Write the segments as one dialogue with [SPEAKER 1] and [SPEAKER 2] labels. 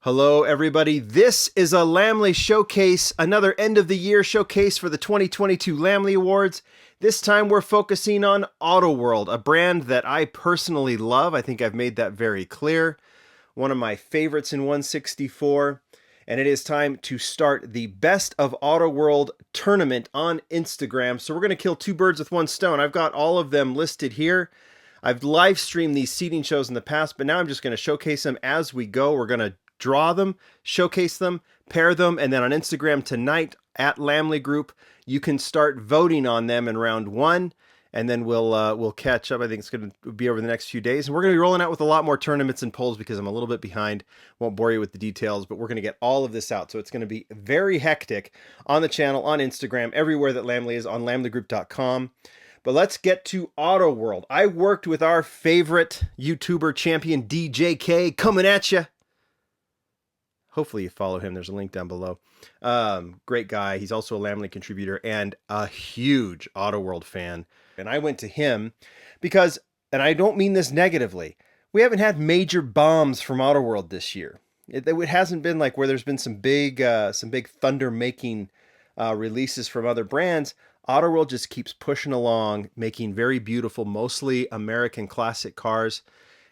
[SPEAKER 1] Hello, everybody. This is a Lamley showcase, another end of the year showcase for the 2022 Lamley Awards. This time we're focusing on Auto World, a brand that I personally love. I think I've made that very clear. One of my favorites in 164. And it is time to start the Best of Auto World tournament on Instagram. So we're going to kill two birds with one stone. I've got all of them listed here. I've live streamed these seating shows in the past, but now I'm just going to showcase them as we go. We're going to draw them, showcase them, pair them, and then on Instagram tonight at Lamley Group, you can start voting on them in round one, and then we'll catch up. I think it's going to be over the next few days, and we're going to be rolling out with a lot more tournaments and polls because I'm a little bit behind. Won't bore you with the details, but we're going to get all of this out, so it's going to be very hectic on the channel, on Instagram, everywhere that Lamley is, on lamleygroup.com. But let's get to Auto World. I worked with our favorite YouTuber champion, DJK, coming at you. Hopefully you follow him. There's a link down below. Great guy. He's also a Lamley contributor and a huge Auto World fan. And I went to him because, and I don't mean this negatively, we haven't had major bombs from Auto World this year. It hasn't been like where there's been some big thunder-making releases from other brands. Auto World just keeps pushing along, making very beautiful, mostly American classic cars.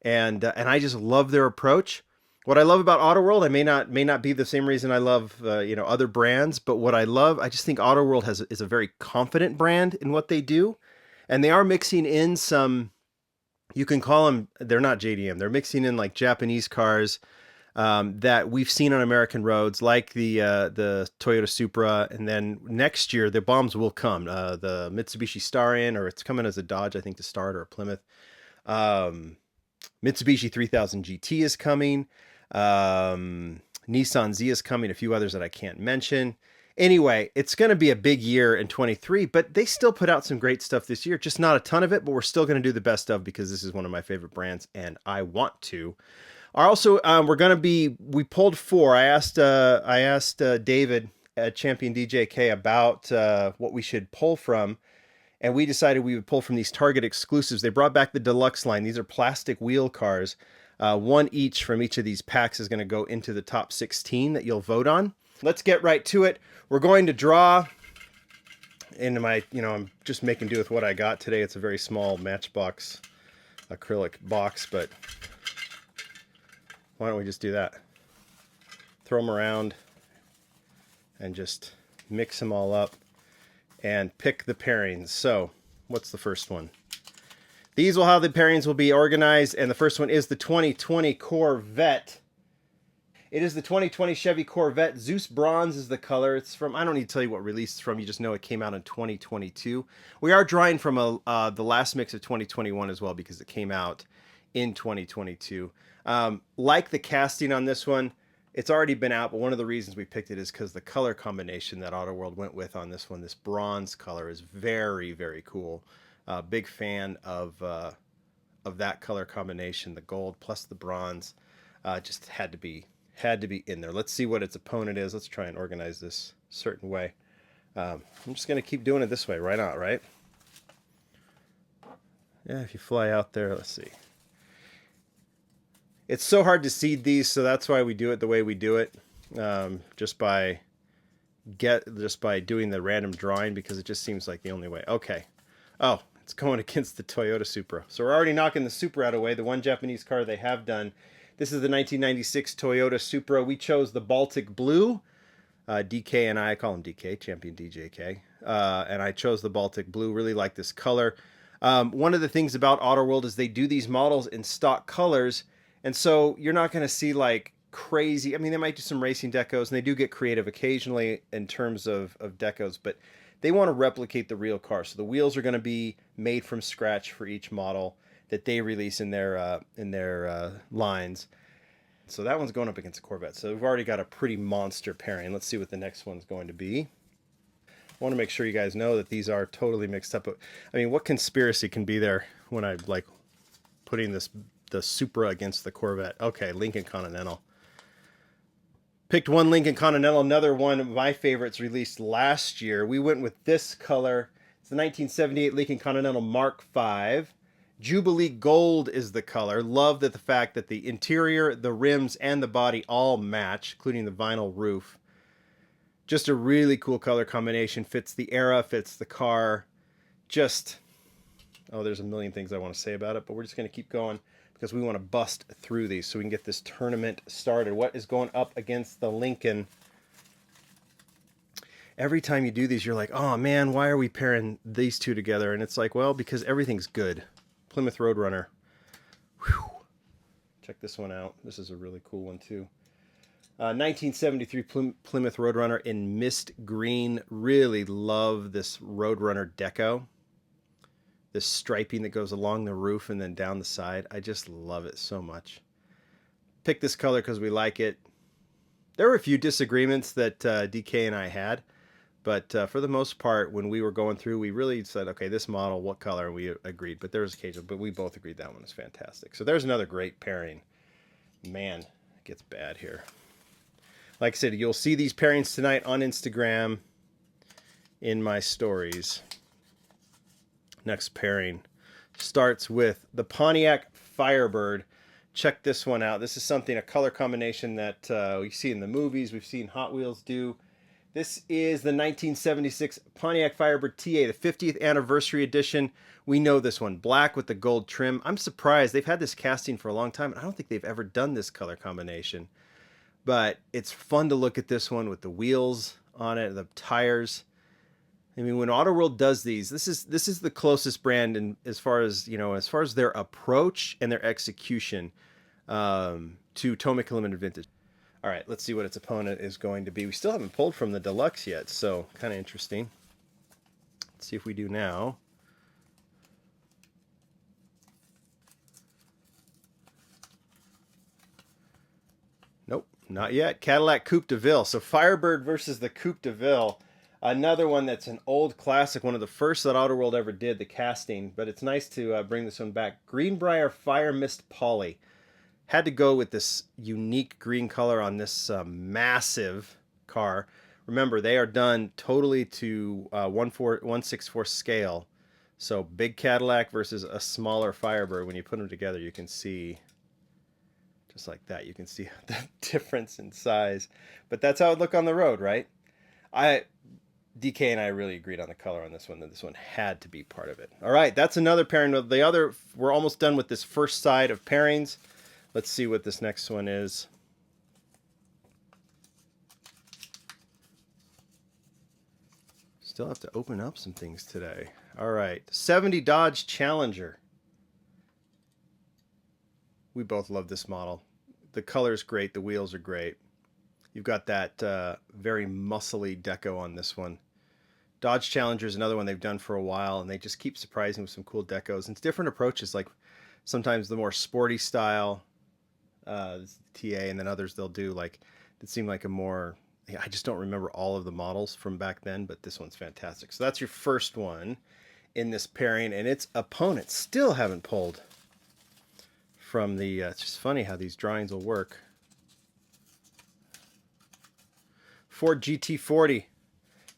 [SPEAKER 1] And I just love their approach. What I love about Auto World, I may not be the same reason I love other brands, but what I love, I just think Auto World is a very confident brand in what they do, and they are mixing in some, you can call them, they're not JDM, they're mixing in like Japanese cars that we've seen on American roads, like the Toyota Supra, and then next year the bombs will come. The Mitsubishi Starion, or it's coming as a Dodge, I think, to start, or a Plymouth. Mitsubishi 3000 GT is coming. Nissan Z is coming, a few others that I can't mention. Anyway, it's going to be a big year in 23, but they still put out some great stuff this year. Just not a ton of it, but we're still going to do the best of because this is one of my favorite brands and I want to. Also, we pulled four. I asked David at Champion DJK about what we should pull from. And we decided we would pull from these Target exclusives. They brought back the Deluxe line. These are plastic wheel cars. One each from each of these packs is going to go into the top 16 that you'll vote on. Let's get right to it. We're going to draw into my, I'm just making do with what I got today. It's a very small Matchbox acrylic box, but why don't we just do that? Throw them around and just mix them all up and pick the pairings. So what's the first one? These will how the pairings will be organized, and the first one is the 2020 Corvette. It is the 2020 Chevy Corvette. Zeus Bronze is the color. It's from, I don't need to tell you what release it's from, you just know it came out in 2022. We are drawing from the last mix of 2021 as well because it came out in 2022. Like the casting on this one, it's already been out, but one of the reasons we picked it is because the color combination that Auto World went with on this one, this bronze color, is very, very cool. Big fan of that color combination, the gold plus the bronze. Just had to be in there. Let's see what its opponent is. Let's try and organize this a certain way. I'm just going to keep doing it this way. Right on, right? Yeah, if you fly out there, let's see. It's so hard to seed these, so that's why we do it the way we do it. Just by doing the random drawing, because it just seems like the only way. Okay. Oh, it's going against the Toyota Supra. So we're already knocking the Supra out of the way, the one Japanese car they have done. This is the 1996 Toyota Supra. We chose the Baltic Blue. DK and I call him DK, Champion DJK. And I chose the Baltic Blue. Really like this color. One of the things about Auto World is they do these models in stock colors. And so you're not going to see like crazy, I mean, they might do some racing decos, and they do get creative occasionally in terms of decos, but they want to replicate the real car. So the wheels are going to be made from scratch for each model that they release in their lines. So that one's going up against a Corvette. So we've already got a pretty monster pairing. Let's see what the next one's going to be. I want to make sure you guys know that these are totally mixed up. I mean, what conspiracy can be there when I like putting the Supra against the Corvette? Okay, Lincoln Continental. Picked one Lincoln Continental, another one of my favorites released last year. We went with this color. It's the 1978 Lincoln Continental Mark V. Jubilee Gold is the color. Love that the fact that the interior, the rims, and the body all match, including the vinyl roof. Just a really cool color combination. Fits the era, fits the car. Just, oh, there's a million things I want to say about it, but we're just going to keep going because we want to bust through these so we can get this tournament started. What is going up against the Lincoln? Every time you do these, you're like, oh man, why are we pairing these two together? And it's like, well, because everything's good. Plymouth Roadrunner. Whew. Check this one out. This is a really cool one too. 1973 Plymouth Roadrunner in mist green. Really love this Roadrunner deco. This striping that goes along the roof and then down the side. I just love it so much. Picked this color because we like it. There were a few disagreements that DK and I had. But for the most part, when we were going through, we really said, okay, this model, what color? And we agreed. But there was occasion, but we both agreed that one is fantastic. So there's another great pairing. Man, it gets bad here. Like I said, you'll see these pairings tonight on Instagram in my stories. Next pairing starts with the Pontiac Firebird. Check this one out. This is something, a color combination that we see in the movies. We've seen Hot Wheels do. This is the 1976 Pontiac Firebird TA, the 50th anniversary edition. We know this one, black with the gold trim. I'm surprised. They've had this casting for a long time. I don't think they've ever done this color combination. But it's fun to look at this one with the wheels on it, the tires. I mean, when Autoworld does these, this is the closest brand in as far as their approach and their execution to Tomic Limited Vintage. All right, let's see what its opponent is going to be. We still haven't pulled from the Deluxe yet, so kind of interesting. Let's see if we do now. Nope, not yet. Cadillac Coupe Deville. So Firebird versus the Coupe Deville. Another one that's an old classic, one of the first that Autoworld ever did, the casting. But it's nice to bring this one back. Greenbrier Fire Mist Poly. Had to go with this unique green color on this massive car. Remember, they are done totally to 1/64 scale. So big Cadillac versus a smaller Firebird. When you put them together, you can see, just like that, you can see the difference in size. But that's how it look on the road, right? DK and I really agreed on the color on this one, that this one had to be part of it. All right, that's another pairing. The other, we're almost done with this first side of pairings. Let's see what this next one is. Still have to open up some things today. All right, 70 Dodge Challenger. We both love this model. The color's great, the wheels are great. You've got that very muscly deco on this one. Dodge Challenger is another one they've done for a while, and they just keep surprising with some cool decos and different approaches, like sometimes the more sporty style, TA, and then others they'll do like it seemed like a more, I just don't remember all of the models from back then, but this one's fantastic. So that's your first one in this pairing, and its opponents still haven't pulled from the it's just funny how these drawings will work. Ford GT40.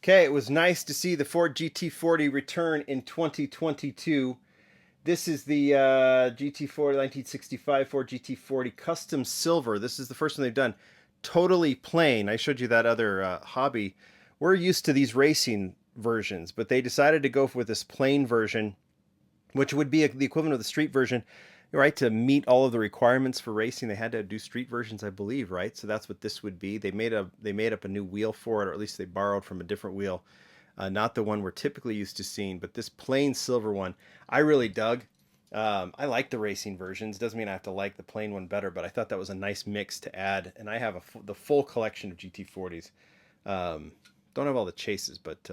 [SPEAKER 1] Okay, it was nice to see the Ford GT40 return in 2022. This is the GT40 1965 Ford GT40 Custom Silver. This is the first one they've done. Totally plain. I showed you that other hobby. We're used to these racing versions, but they decided to go with this plain version, which would be the equivalent of the street version, right? To meet all of the requirements for racing, they had to do street versions, I believe, right? So that's what this would be. They made up a new wheel for it, or at least they borrowed from a different wheel. Not the one we're typically used to seeing, but this plain silver one, I really dug. I like the racing versions. Doesn't mean I have to like the plain one better, but I thought that was a nice mix to add. And I have the full collection of GT40s. Don't have all the chases, but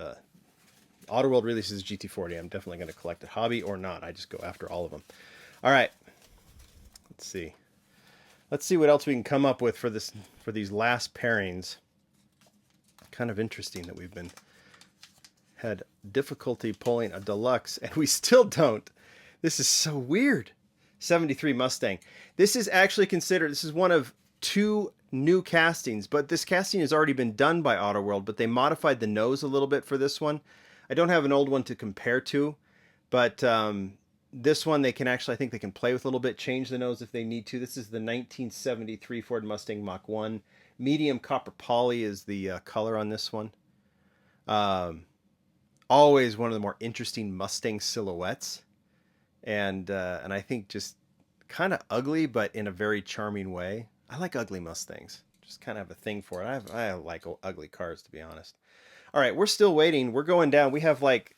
[SPEAKER 1] Autoworld releases GT40. I'm definitely going to collect it, hobby or not. I just go after all of them. All right, let's see. Let's see what else we can come up with for these last pairings. Kind of interesting that we've had difficulty pulling a Deluxe, and we still don't. This is so weird. 73 Mustang. This is actually considered, this is one of two new castings, but this casting has already been done by Autoworld, but they modified the nose a little bit for this one. I don't have an old one to compare to, but This one they can actually, I think they can play with a little bit, change the nose if they need to. This is the 1973 Ford Mustang Mach 1. Medium copper poly is the color on this one. Um, Always one of the more interesting Mustang silhouettes, and I think just kind of ugly, but in a very charming way. I like ugly Mustangs. Just kind of have a thing for it. I like ugly cars, to be honest. All right, we're still waiting. We're going down. We have like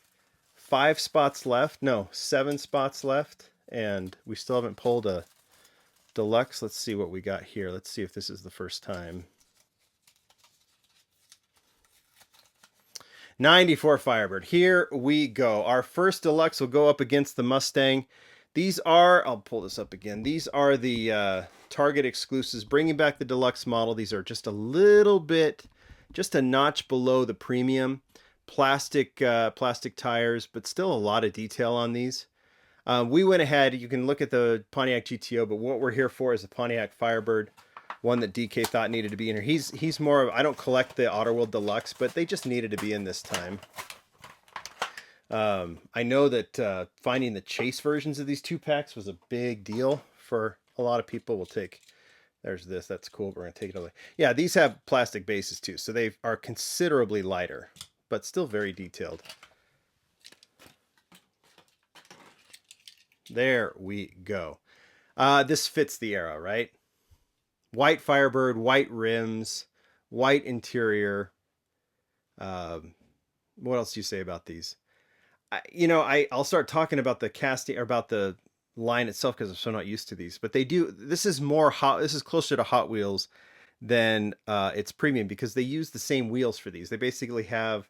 [SPEAKER 1] 5 spots left. No, 7 spots left, and we still haven't pulled a Deluxe. Let's see what we got here. Let's see if this is the first time. 94 Firebird. Here we go. Our first Deluxe will go up against the Mustang. These are, I'll pull this up again. These are the Target exclusives. Bringing back the Deluxe model. These are just a little bit, just a notch below the premium. Plastic tires, but still a lot of detail on these. We went ahead. You can look at the Pontiac GTO, but what we're here for is the Pontiac Firebird. One that DK thought needed to be in here. He's more of, I don't collect the Auto World Deluxe, but they just needed to be in this time. I know that finding the chase versions of these 2-packs was a big deal for a lot of people. We'll take, there's this, that's cool. We're going to take it away. Yeah, these have plastic bases too, so they are considerably lighter, but still very detailed. There we go. This fits the era, right? White Firebird, white rims, white interior. What else do you say about these? I'll start talking about the casting, or about the line itself, because I'm so not used to these. But they do. This is more hot. This is closer to Hot Wheels than its premium, because they use the same wheels for these. They basically have,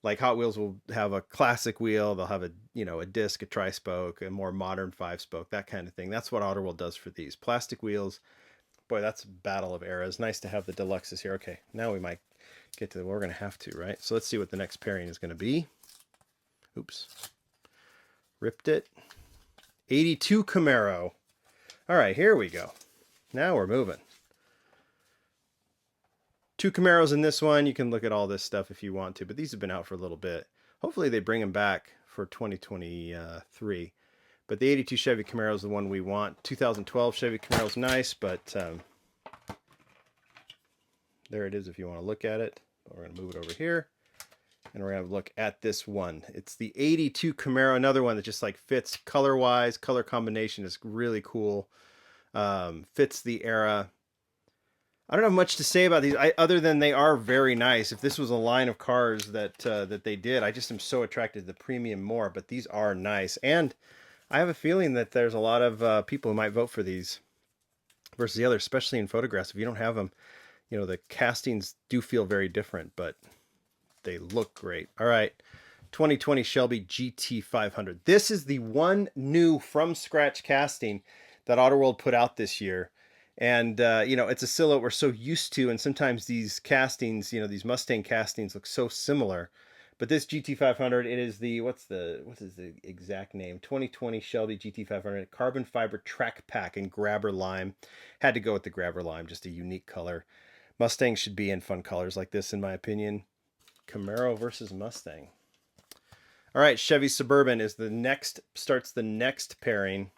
[SPEAKER 1] like, Hot Wheels will have a classic wheel. They'll have a disc, a tri-spoke, a more modern 5-spoke, that kind of thing. That's what Auto World does for these plastic wheels. Boy, that's a battle of eras. Nice to have the Deluxes here. Okay, now we might get to we're going to have to, right? So let's see what the next pairing is going to be. Oops. Ripped it. 82 Camaro. All right, here we go. Now we're moving. 2 Camaros in this one. You can look at all this stuff if you want to, but these have been out for a little bit. Hopefully they bring them back for 2023. But the 82 Chevy Camaro is the one we want. 2012 Chevy Camaro is nice, but there it is if you want to look at it. We're going to move it over here, and we're going to look at this one. It's the 82 Camaro, another one that just like fits color-wise. Color combination is really cool. Fits the era. I don't have much to say about these, other than they are very nice. If this was a line of cars that they did, I just am so attracted to the premium more. But these are nice, and I have a feeling that there's a lot of people who might vote for these versus the others, especially in photographs. If you don't have them, the castings do feel very different, but they look great. All right, 2020 Shelby GT500. This is the one new from scratch casting that Auto World put out this year. And, it's a silhouette we're so used to, and sometimes these castings, these Mustang castings look so similar. But this GT500, it is the, what is the exact name? 2020 Shelby GT500 carbon fiber track pack in grabber lime. Had to go with the grabber lime, just a unique color. Mustangs should be in fun colors like this, in my opinion. Camaro versus Mustang. All right, Chevy Suburban is starts the next pairing.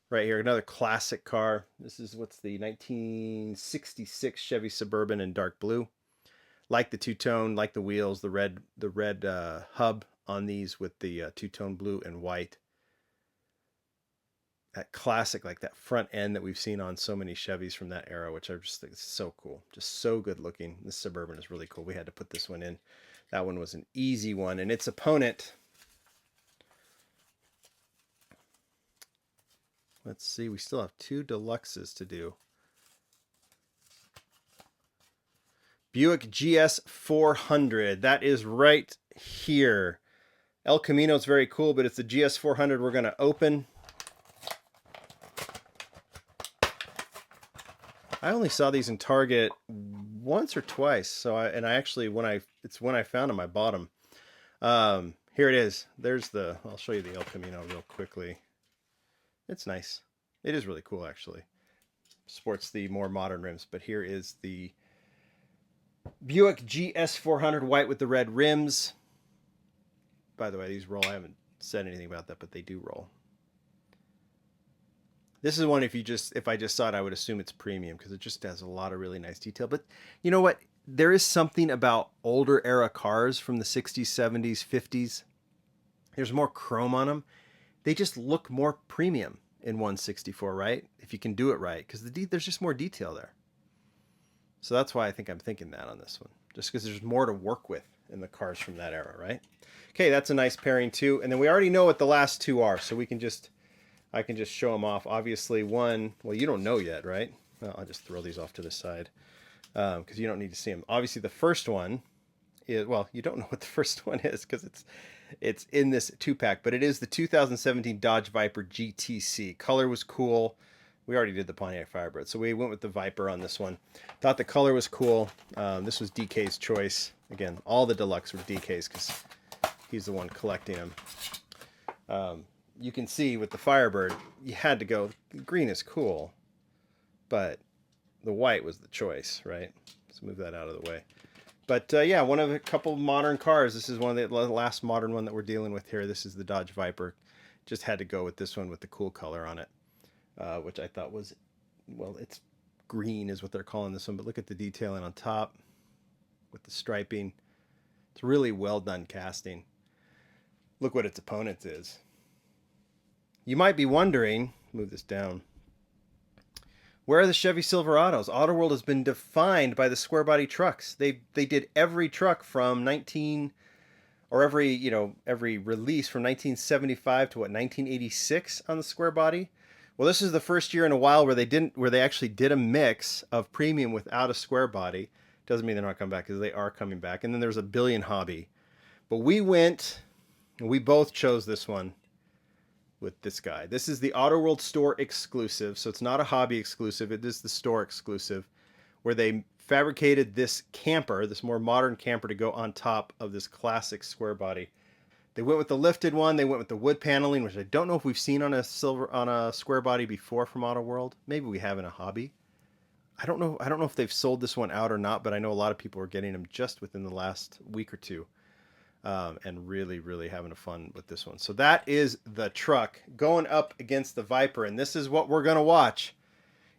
[SPEAKER 1] Right here, another classic car. This is what's the 1966 Chevy Suburban in dark blue. Like the two-tone, like the wheels, the red hub on these with the two-tone blue and white. That classic, like that front end that we've seen on so many Chevys from that era, which I just think is so cool. Just so good looking. This Suburban is really cool. We had to put this one in. That one was an easy one. And its opponent, let's see, we still have 2 Deluxes to do. Buick GS 400. That is right here. El Camino is very cool, but it's the GS 400 we're going to open. I only saw these in Target once or twice, so I actually when I found them, I bought them. Here it is. I'll show you the El Camino real quickly. It's nice. It is really cool, actually. Sports the more modern rims, but here is the Buick GS 400 white with the red rims. By the way, these roll. I haven't said anything about that, but they do roll. This is one if I just saw it, I would assume it's premium because it just has a lot of really nice detail. But you know what? There is something about older era cars from the 60s, 70s, 50s. There's more chrome on them. They just look more premium in 164, right? If you can do it right, because there's just more detail there. So that's why I think I'm thinking that on this one, just because there's more to work with in the cars from that era, right? Okay, that's a nice pairing too. And then we already know what the last two are, so I can just show them off. Obviously, one, well, you don't know yet, right? Well, I'll just throw these off to the side because you don't need to see them. Obviously, the first one is, well, you don't know what the first one is because it's in this 2-pack, but it is the 2017 Dodge Viper GTC. Color was cool. We already did the Pontiac Firebird, so we went with the Viper on this one. Thought the color was cool. This was DK's choice. Again, all the Deluxe were DK's because he's the one collecting them. You can see with the Firebird, you had to go, green is cool, but the white was the choice, right? Let's move that out of the way. But yeah, one of a couple of modern cars. This is one of the last modern one that we're dealing with here. This is the Dodge Viper. Just had to go with this one with the cool color on it, which I thought was, well, it's green is what they're calling this one, but look at the detailing on top with the striping. It's really well done casting. Look what its opponent is. You might be wondering, move this down, where are the Chevy Silverados? Autoworld has been defined by the square body trucks. They did every truck from every release from 1975 to 1986 on the square body. Well, this is the first year in a while where they actually did a mix of premium without a square body. Doesn't mean they're not coming back because they are coming back. And then there's a billion hobby. But we both chose this one with this guy. This is the Autoworld store exclusive, so it's not a hobby exclusive. It is the store exclusive, where they fabricated this camper, this more modern camper, to go on top of this classic square body. They went with the lifted one. They went with the wood paneling, which I don't know if we've seen on a square body before from Autoworld. Maybe we have in a hobby. I don't know if they've sold this one out or not, but I know a lot of people are getting them just within the last week or two. And really, really having fun with this one. So that is the truck going up against the Viper, and this is what we're going to watch.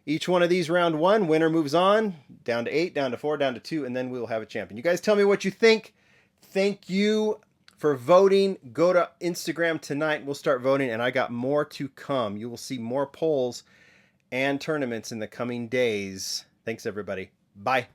[SPEAKER 1] Each one of these round one, winner moves on, down to 8, down to 4, down to 2, and then we'll have a champion. You guys tell me what you think. Thank you for voting. Go to Instagram tonight. We'll start voting, and I got more to come. You will see more polls and tournaments in the coming days. Thanks, everybody. Bye.